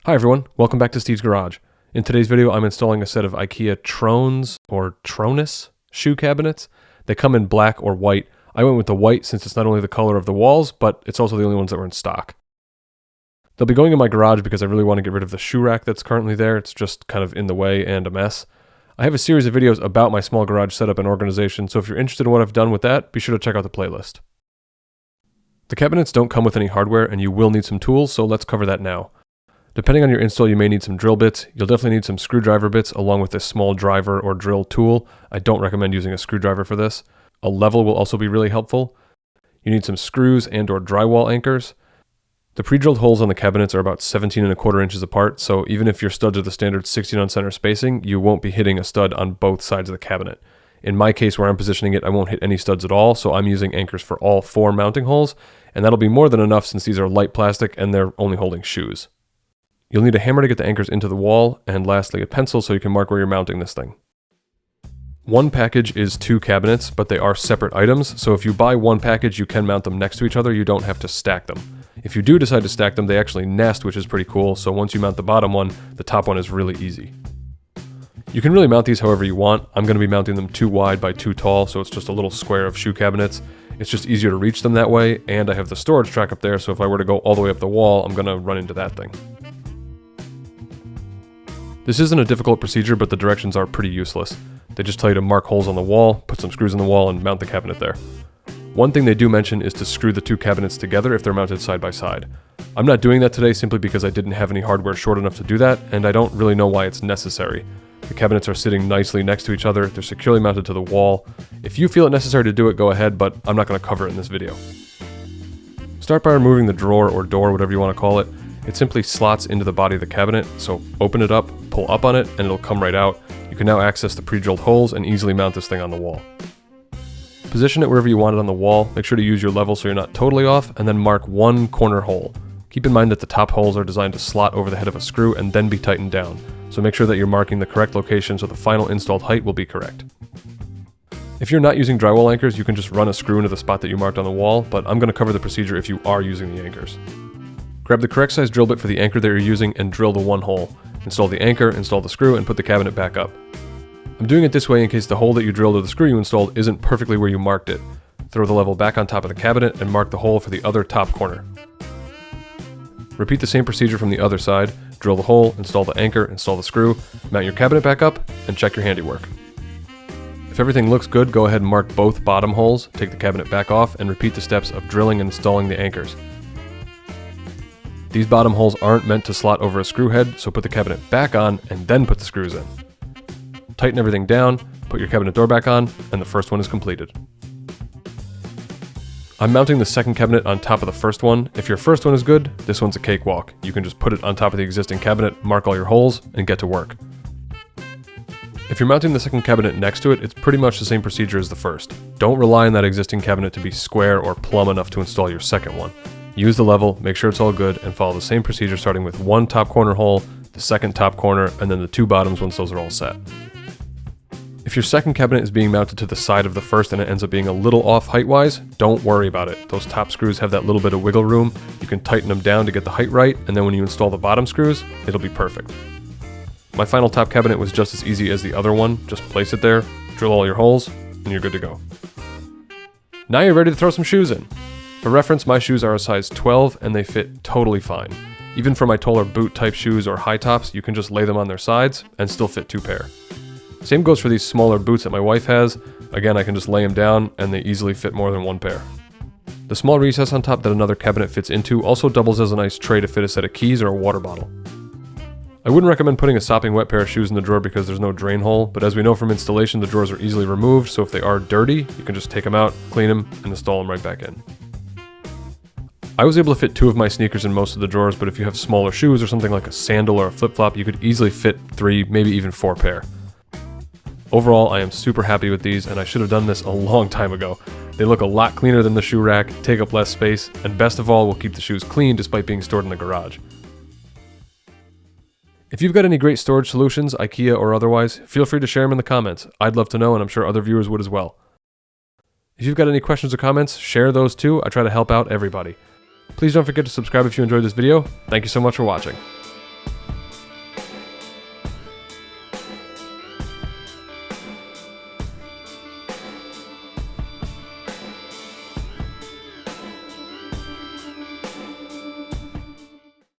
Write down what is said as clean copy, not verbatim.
Hi everyone, welcome back to Steve's Garage. In today's video, I'm installing a set of IKEA Trones or Trones shoe cabinets. They come in black or white. I went with the white since it's not only the color of the walls, but it's also the only ones that were in stock. They'll be going in my garage because I really want to get rid of the shoe rack that's currently there. It's just kind of in the way and a mess. I have a series of videos about my small garage setup and organization, so if you're interested in what I've done with that, be sure to check out the playlist. The cabinets don't come with any hardware and you will need some tools, so let's cover that now. Depending on your install, you may need some drill bits. You'll definitely need some screwdriver bits along with this small driver or drill tool. I don't recommend using a screwdriver for this. A level will also be really helpful. You need some screws and or drywall anchors. The pre-drilled holes on the cabinets are about 17 1/4 inches apart, so even if your studs are the standard 16 on center spacing, you won't be hitting a stud on both sides of the cabinet. In my case, where I'm positioning it, I won't hit any studs at all, so I'm using anchors for all 4 mounting holes, and that'll be more than enough since these are light plastic and they're only holding shoes. You'll need a hammer to get the anchors into the wall, and lastly a pencil so you can mark where you're mounting this thing. One package is 2 cabinets, but they are separate items, so if you buy one package you can mount them next to each other, you don't have to stack them. If you do decide to stack them, they actually nest, which is pretty cool, so once you mount the bottom one, the top one is really easy. You can really mount these however you want. I'm going to be mounting them 2 wide by 2 tall, so it's just a little square of shoe cabinets. It's just easier to reach them that way, and I have the storage track up there, so if I were to go all the way up the wall, I'm going to run into that thing. This isn't a difficult procedure, but the directions are pretty useless. They just tell you to mark holes on the wall, put some screws in the wall, and mount the cabinet there. One thing they do mention is to screw the 2 cabinets together if they're mounted side by side. I'm not doing that today simply because I didn't have any hardware short enough to do that, and I don't really know why it's necessary. The cabinets are sitting nicely next to each other, they're securely mounted to the wall. If you feel it necessary to do it, go ahead, but I'm not going to cover it in this video. Start by removing the drawer or door, whatever you want to call it. It simply slots into the body of the cabinet, so open it up, pull up on it, and it'll come right out. You can now access the pre-drilled holes and easily mount this thing on the wall. Position it wherever you want it on the wall, make sure to use your level so you're not totally off, and then mark 1 corner hole. Keep in mind that the top holes are designed to slot over the head of a screw and then be tightened down, so make sure that you're marking the correct location so the final installed height will be correct. If you're not using drywall anchors, you can just run a screw into the spot that you marked on the wall, but I'm going to cover the procedure if you are using the anchors. Grab the correct size drill bit for the anchor that you're using and drill the 1 hole. Install the anchor, install the screw, and put the cabinet back up. I'm doing it this way in case the hole that you drilled or the screw you installed isn't perfectly where you marked it. Throw the level back on top of the cabinet and mark the hole for the other top corner. Repeat the same procedure from the other side. Drill the hole, install the anchor, install the screw, mount your cabinet back up, and check your handiwork. If everything looks good, go ahead and mark both bottom holes, take the cabinet back off, and repeat the steps of drilling and installing the anchors. These bottom holes aren't meant to slot over a screw head, so put the cabinet back on and then put the screws in. Tighten everything down, put your cabinet door back on, and the first one is completed. I'm mounting the second cabinet on top of the first one. If your first one is good, this one's a cakewalk. You can just put it on top of the existing cabinet, mark all your holes, and get to work. If you're mounting the second cabinet next to it, it's pretty much the same procedure as the first. Don't rely on that existing cabinet to be square or plumb enough to install your second one. Use the level, make sure it's all good, and follow the same procedure starting with 1 top corner hole, the second top corner, and then the 2 bottoms once those are all set. If your second cabinet is being mounted to the side of the first and it ends up being a little off height-wise, don't worry about it. Those top screws have that little bit of wiggle room. You can tighten them down to get the height right, and then when you install the bottom screws, it'll be perfect. My final top cabinet was just as easy as the other one. Just place it there, drill all your holes, and you're good to go. Now you're ready to throw some shoes in. For reference, my shoes are a size 12 and they fit totally fine. Even for my taller boot type shoes or high tops, you can just lay them on their sides and still fit 2 pair. Same goes for these smaller boots that my wife has. Again, I can just lay them down and they easily fit more than 1 pair. The small recess on top that another cabinet fits into also doubles as a nice tray to fit a set of keys or a water bottle. I wouldn't recommend putting a sopping wet pair of shoes in the drawer because there's no drain hole, but as we know from installation, the drawers are easily removed, so if they are dirty, you can just take them out, clean them, and install them right back in. I was able to fit 2 of my sneakers in most of the drawers, but if you have smaller shoes or something like a sandal or a flip-flop, you could easily fit 3, maybe even 4 pair. Overall, I am super happy with these, and I should have done this a long time ago. They look a lot cleaner than the shoe rack, take up less space, and best of all, will keep the shoes clean despite being stored in the garage. If you've got any great storage solutions, IKEA or otherwise, feel free to share them in the comments. I'd love to know, and I'm sure other viewers would as well. If you've got any questions or comments, share those too. I try to help out everybody. Please don't forget to subscribe if you enjoyed this video. Thank you so much for watching.